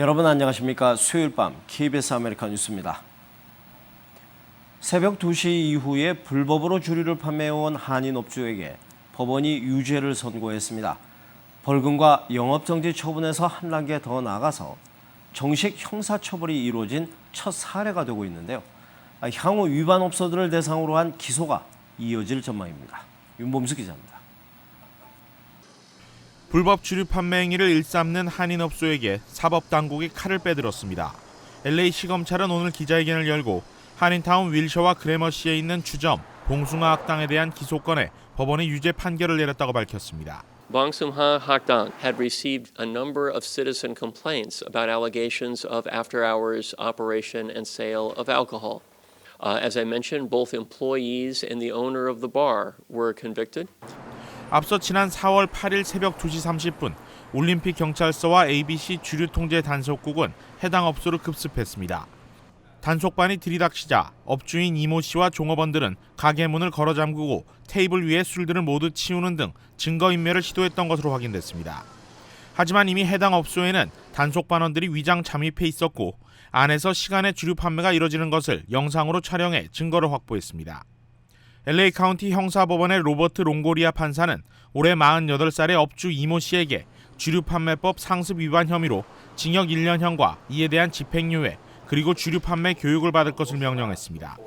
여러분 안녕하십니까? 수요일 밤 KBS 아메리카 뉴스입니다. 새벽 2시 이후에 불법으로 주류를 판매해온 한인업주에게 법원이 유죄를 선고했습니다. 벌금과 영업정지 처분에서 한 단계 더 나아가서 정식 형사처벌이 이루어진 첫 사례가 되고 있는데요. 향후 위반 업소들을 대상으로 한 기소가 이어질 전망입니다. 윤범수 기자입니다. 불법 주류 판매 행위를 일삼는 한인업소에게 사법당국이 칼을 빼들었습니다. LA시검찰은 오늘 기자회견을 열고 한인타운 윌셔와 그래머시에 있는 주점 봉숭아 학당에 대한 기소건에 법원이 유죄 판결을 내렸다고 밝혔습니다. Bongsunha Hakdang had received a number of citizen complaints about allegations of after-hours operation and sale of alcohol. As I mentioned, both employees and the owner of the bar were convicted. 앞서 지난 4월 8일 새벽 2시 30분 올림픽 경찰서와 ABC 주류통제 단속국은 해당 업소를 급습했습니다. 단속반이 들이닥치자 업주인 이모 씨와 종업원들은 가게 문을 걸어 잠그고 테이블 위에 술들을 모두 치우는 등 증거인멸을 시도했던 것으로 확인됐습니다. 하지만 이미 해당 업소에는 단속반원들이 위장 잠입해 있었고 안에서 시간에 주류 판매가 이뤄지는 것을 영상으로 촬영해 증거를 확보했습니다. LA 카운티 형사법원의 로버트 롱고리아 판사는 올해 48살의 업주 이모 씨에게 주류 판매법 상습 위반 혐의로 징역 1년형과 이에 대한 집행유예 그리고 주류 판매 교육을 받을 것을 명령했습니다.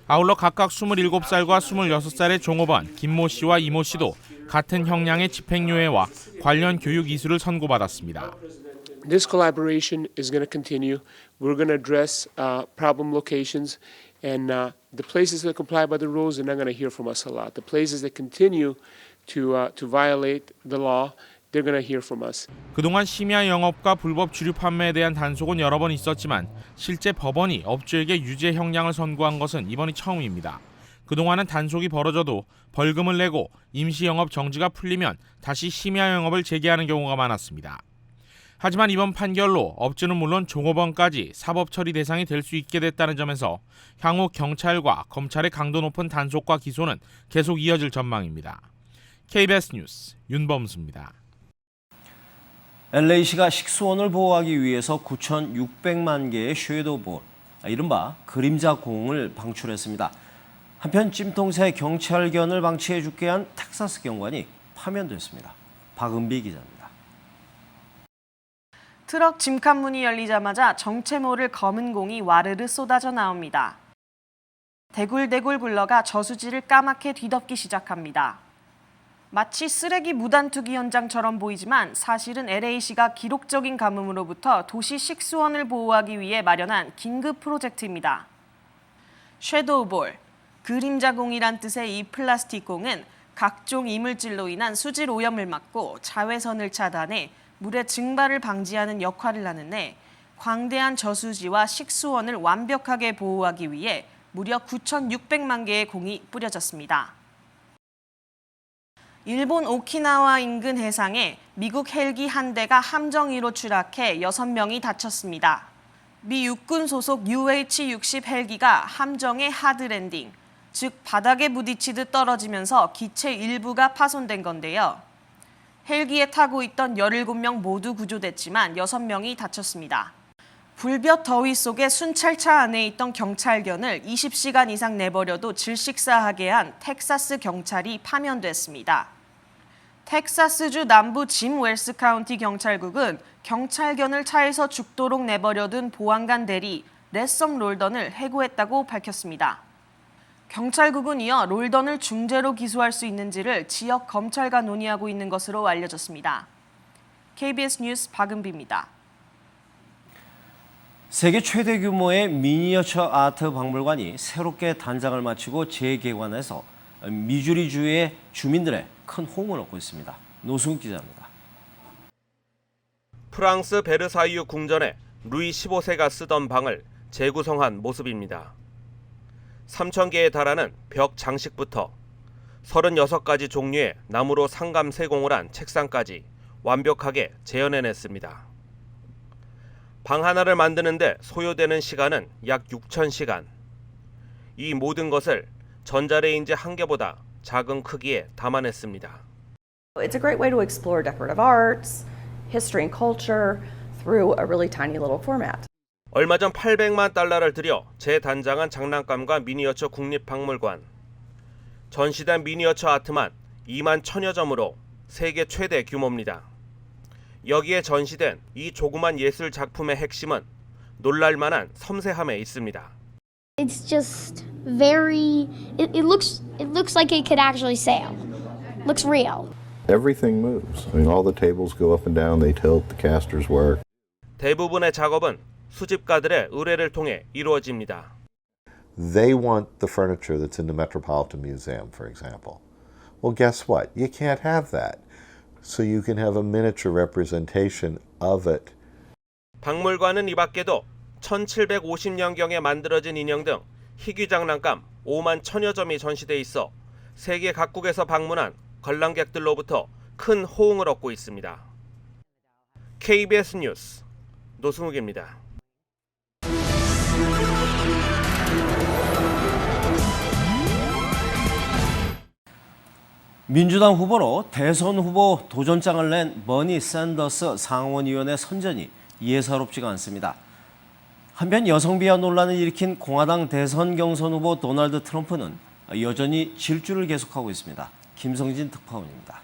아울러 각각 27살과 26살의 종업원 김모 씨와 이모 씨도 같은 형량의 집행유예와 관련 교육 이수를 선고받았습니다. This collaboration is going to continue. We're going to address problem locations. And the places that comply by the rules, they're not going to hear from us a lot. The places that continue to violate the law, they're going to hear from us. 그동안 심야 영업과 불법 주류 판매에 대한 단속은 여러 번 있었지만 실제 법원이 업주에게 유죄 형량을 선고한 것은 이번이 처음입니다. 그동안은 단속이 벌어져도 벌금을 내고 임시 영업 정지가 풀리면 다시 심야 영업을 재개하는 경우가 많았습니다. 하지만 이번 판결로 업주는 물론 종업원까지 사법 처리 대상이 될 수 있게 됐다는 점에서 향후 경찰과 검찰의 강도 높은 단속과 기소는 계속 이어질 전망입니다. KBS 뉴스 윤범수입니다. LA시가 식수원을 보호하기 위해서 9,600만 개의 섀도우볼, 이른바 그림자 공을 방출했습니다. 한편 찜통새 경찰견을 방치해 죽게 한 텍사스 경관이 파면됐습니다. 박은비 기자입니다. 트럭 짐칸 문이 열리자마자 정체 모를 검은 공이 와르르 쏟아져 나옵니다. 대굴대굴 굴러가 저수지를 까맣게 뒤덮기 시작합니다. 마치 쓰레기 무단 투기 현장처럼 보이지만 사실은 LA시가 기록적인 가뭄으로부터 도시 식수원을 보호하기 위해 마련한 긴급 프로젝트입니다. 섀도우볼, 그림자공이란 뜻의 이 플라스틱 공은 각종 이물질로 인한 수질 오염을 막고 자외선을 차단해 물의 증발을 방지하는 역할을 하는데 광대한 저수지와 식수원을 완벽하게 보호하기 위해 무려 9,600만 개의 공이 뿌려졌습니다. 일본 오키나와 인근 해상에 미국 헬기 한 대가 함정 위로 추락해 6명이 다쳤습니다. 미 육군 소속 UH-60 헬기가 함정의 하드랜딩, 즉 바닥에 부딪히듯 떨어지면서 기체 일부가 파손된 건데요. 헬기에 타고 있던 17명 모두 구조됐지만 6명이 다쳤습니다. 불볕 더위 속에 순찰차 안에 있던 경찰견을 20시간 이상 내버려도 질식사하게 한 텍사스 경찰이 파면됐습니다. 텍사스주 남부 짐 웰스 카운티 경찰국은 경찰견을 차에서 죽도록 내버려둔 보안관 대리 레썸 롤던을 해고했다고 밝혔습니다. 경찰국은 이어 롤던을 중죄로 기소할 수 있는지를 지역 검찰과 논의하고 있는 것으로 알려졌습니다. KBS 뉴스 박은비입니다. 세계 최대 규모의 미니어처 아트 박물관이 새롭게 단장을 마치고 재개관해서 미주리주의 주민들의 큰 호응을 얻고 있습니다. 노승욱 기자입니다. 프랑스 베르사유 궁전에 루이 15세가 쓰던 방을 재구성한 모습입니다. 3,000개에 달하는 벽 장식부터 36가지 종류의 나무로 상감 세공을 한 책상까지 완벽하게 재현해냈습니다. 방 하나를 만드는데 소요되는 시간은 약 6,000시간. 이 모든 것을 전자레인지 한 개보다 작은 크기에 담아냈습니다. It's a great way to explore decorative arts, history and culture through a really tiny little format. 얼마 전 800만 달러를 들여 재단장한 장난감과 미니어처 국립박물관. 전시된 미니어처 아트만 2만 1000여 점으로 세계 최대 규모입니다. 여기에 전시된 이 조그만 예술 작품의 핵심은 놀랄만한 섬세함에 있습니다. It's just very. It looks like it could actually sail. Looks real. Everything moves. I mean, all the tables go up and down. They tilt. The casters work. 대부분의 작업은 수집가들의 의뢰를 통해 이루어집니다. They want the furniture that's in the Metropolitan Museum, for example. Well, guess what? You can't have that. So you can have a miniature representation of it. 박물관은 이 밖에도 1750년경에 만들어진 인형 등 희귀 장난감 5만 1000여 점이 전시돼 있어 세계 각국에서 방문한 관람객들로부터 큰 호응을 얻고 있습니다. KBS 뉴스 노승욱입니다. 민주당 후보로 대선 후보 도전장을 낸 버니 샌더스 상원의원의 선전이 예사롭지가 않습니다. 한편 여성 비하 논란을 일으킨 공화당 대선 경선 후보 도널드 트럼프는 여전히 질주를 계속하고 있습니다. 김성진 특파원입니다.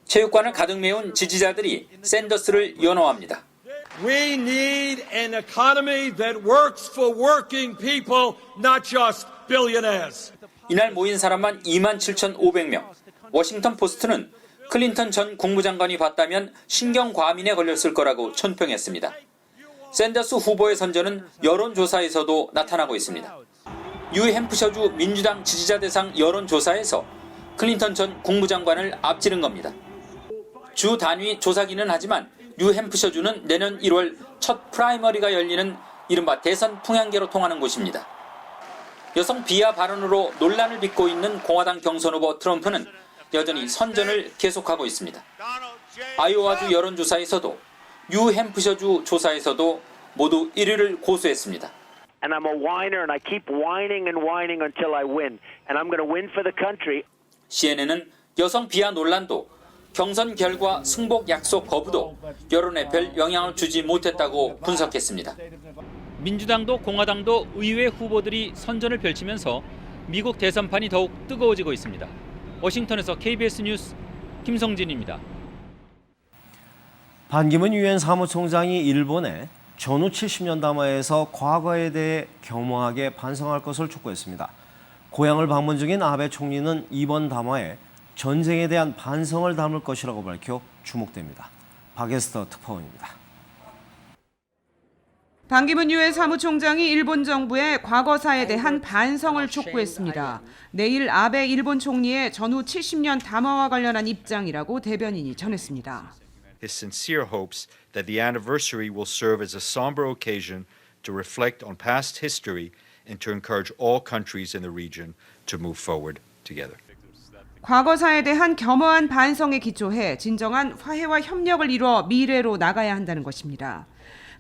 체육관을 가득 메운 지지자들이 샌더스를 연호합니다. We need an economy that works for working people, not just billionaires. 이날 모인 사람만 27,500명. 워싱턴 포스트는 클린턴 전 국무장관이 봤다면 신경과민에 걸렸을 거라고 천평했습니다. 샌더스 후보의 선전은 여론조사에서도 나타나고 있습니다. 뉴햄프셔주 민주당 지지자 대상 여론조사에서 클린턴 전 국무장관을 앞지른 겁니다. 주 단위 조사기는 하지만 뉴햄프셔주는 내년 1월 첫 프라이머리가 열리는 이른바 대선 풍향계로 통하는 곳입니다. 여성 비하 발언으로 논란을 빚고 있는 공화당 경선 후보 트럼프는 여전히 선전을 계속하고 있습니다. 아이오와주 여론조사에서도 뉴햄프셔주 조사에서도 모두 1위를 고수했습니다. And I'm a whiner and I keep whining and whining until I win. And I'm going to win for the country. CNN은 여성 비하 논란도 경선 결과 승복 약속 거부도 여론에 별 영향을 주지 못했다고 분석했습니다. 민주당도 공화당도 의회 후보들이 선전을 펼치면서 미국 대선판이 더욱 뜨거워지고 있습니다. 워싱턴에서 KBS 뉴스 김성진입니다. 반기문 유엔 사무총장이 일본에 전후 70년 담화에서 과거에 대해 겸허하게 반성할 것을 촉구했습니다. 고향을 방문 중인 아베 총리는 이번 담화에 전쟁에 대한 반성을 담을 것이라고 밝혀 주목됩니다. 박에스터 특파원입니다. 반기문 유엔 사무총장이 일본 정부의 과거사에 대한 반성을 촉구했습니다. 내일 아베 일본 총리의 전후 70년 담화와 관련한 입장이라고 대변인이 전했습니다. His sincere hopes that the anniversary will serve as a somber occasion to reflect on past history and to encourage all countries in the region to move forward together. 과거사에 대한 겸허한 반성에 기초해 진정한 화해와 협력을 이뤄 미래로 나가야 한다는 것입니다.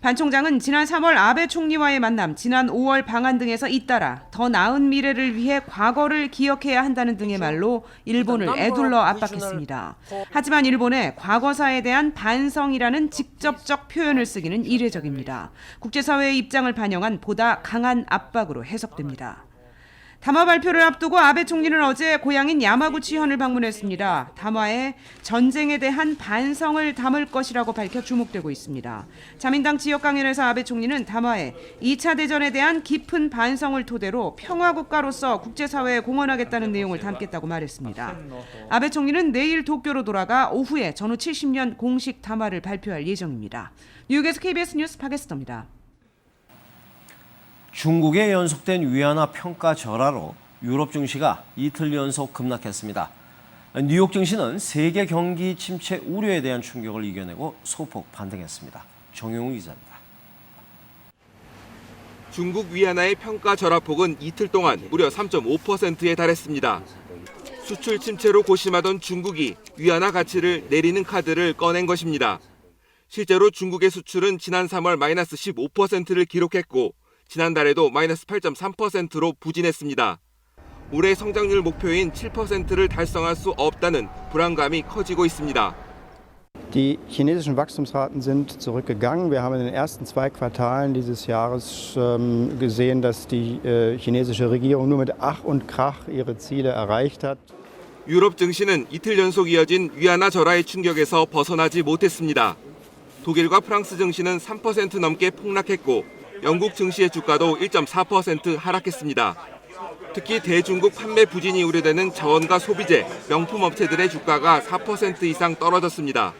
반 총장은 지난 3월 아베 총리와의 만남, 지난 5월 방한 등에서 잇따라 더 나은 미래를 위해 과거를 기억해야 한다는 등의 말로 일본을 에둘러 압박했습니다. 하지만 일본의 과거사에 대한 반성이라는 직접적 표현을 쓰기는 이례적입니다. 국제사회의 입장을 반영한 보다 강한 압박으로 해석됩니다. 담화 발표를 앞두고 아베 총리는 어제 고향인 야마구치현을 방문했습니다. 담화에 전쟁에 대한 반성을 담을 것이라고 밝혀 주목되고 있습니다. 자민당 지역 강연에서 아베 총리는 담화에 2차 대전에 대한 깊은 반성을 토대로 평화국가로서 국제사회에 공헌하겠다는 내용을 담겠다고 말했습니다. 아베 총리는 내일 도쿄로 돌아가 오후에 전후 70년 공식 담화를 발표할 예정입니다. 뉴욕에서 KBS 뉴스 박에스터입니다. 중국의 연속된 위안화 평가 절하로 유럽 증시가 이틀 연속 급락했습니다. 뉴욕 증시는 세계 경기 침체 우려에 대한 충격을 이겨내고 소폭 반등했습니다. 정용우 기자입니다. 중국 위안화의 평가 절하폭은 이틀 동안 무려 3.5%에 달했습니다. 수출 침체로 고심하던 중국이 위안화 가치를 내리는 카드를 꺼낸 것입니다. 실제로 중국의 수출은 지난 3월 마이너스 15%를 기록했고 지난달에도 마이너스 8.3%로 부진했습니다. 올해 성장률 목표인 7%를 달성할 수 없다는 불안감이 커지고 있습니다. Die chinesischen Wachstumsraten sind zurückgegangen. Wir haben in den ersten 2 Quartalen dieses Jahres gesehen, dass die chinesische Regierung nur mit Ach und Krach ihre Ziele erreicht hat. 유럽 증시는 이틀 연속 이어진 위안화 절하의 충격에서 벗어나지 못했습니다. 독일과 프랑스 증시는 3% 넘게 폭락했고 영국 증시의 주가도 1.4% 하락했습니다. 특히 대중국 판매 부진이 우려되는 자원과 소비재, 명품 업체들의 주가가 4% 이상 떨어졌습니다.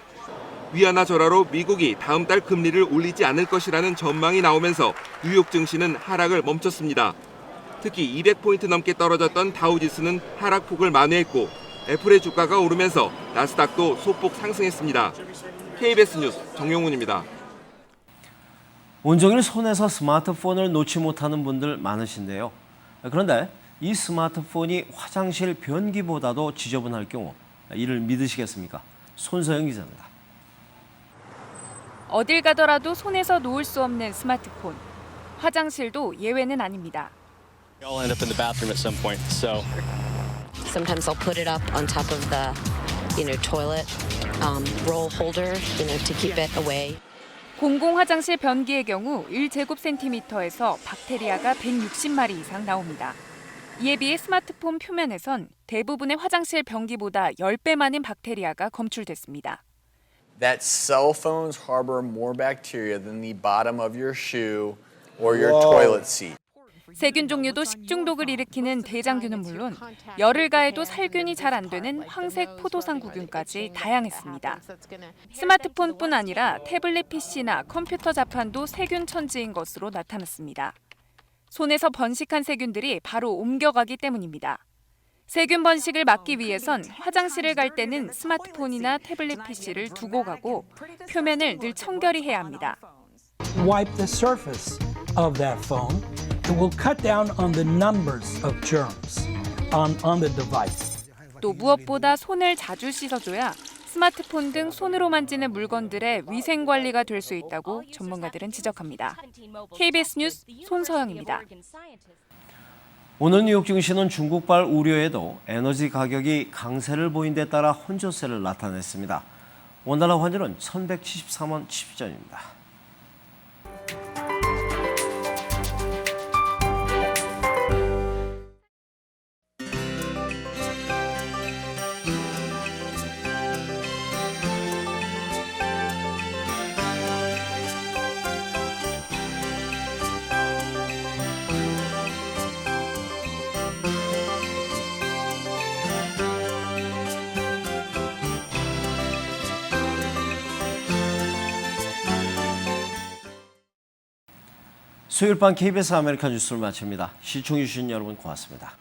위안화 절하로 미국이 다음 달 금리를 올리지 않을 것이라는 전망이 나오면서 뉴욕 증시는 하락을 멈췄습니다. 특히 200포인트 넘게 떨어졌던 다우지수는 하락폭을 만회했고 애플의 주가가 오르면서 나스닥도 소폭 상승했습니다. KBS 뉴스 정용훈입니다. 온종일 손에서 스마트폰을 놓지 못하는 분들 많으신데요. 그런데 이 스마트폰이 화장실 변기보다도 지저분할 경우 이를 믿으시겠습니까? 손서영 기자입니다. 어딜 가더라도 손에서 놓을 수 없는 스마트폰. 화장실도 예외는 아닙니다. I'll end up in the bathroom at some point, so. Sometimes I'll put it up on top of the, toilet roll holder, to keep it away. 공공 화장실 변기의 경우 1제곱센티미터에서 박테리아가 160마리 이상 나옵니다. 이에 비해 스마트폰 표면에선 대부분의 화장실 변기보다 10배 많은 박테리아가 검출됐습니다. That cell phones harbor more bacteria than the bottom of your shoe or your toilet seat. 세균 종류도 식중독을 일으키는 대장균은 물론 열을 가해도 살균이 잘 안 되는 황색 포도상구균까지 다양했습니다. 스마트폰뿐 아니라 태블릿 PC나 컴퓨터 자판도 세균 천지인 것으로 나타났습니다. 손에서 번식한 세균들이 바로 옮겨가기 때문입니다. 세균 번식을 막기 위해선 화장실을 갈 때는 스마트폰이나 태블릿 PC를 두고 가고 표면을 늘 청결히 해야 합니다. Wipe the surface of that phone. It will cut down on the numbers of germs on the device. 또 무엇보다 손을 자주 씻어줘야 스마트폰 등 손으로 만지는 물건들의 위생 관리가 될 수 있다고 전문가들은 지적합니다. KBS 뉴스 손서영입니다. 오늘 뉴욕 증시는 중국발 우려에도 에너지 가격이 강세를 보인 데 따라 혼조세를 나타냈습니다. 원달러 환율은 1173원 12전입니다. 수요일 밤 KBS 아메리카 뉴스를 마칩니다. 시청해주신 여러분 고맙습니다.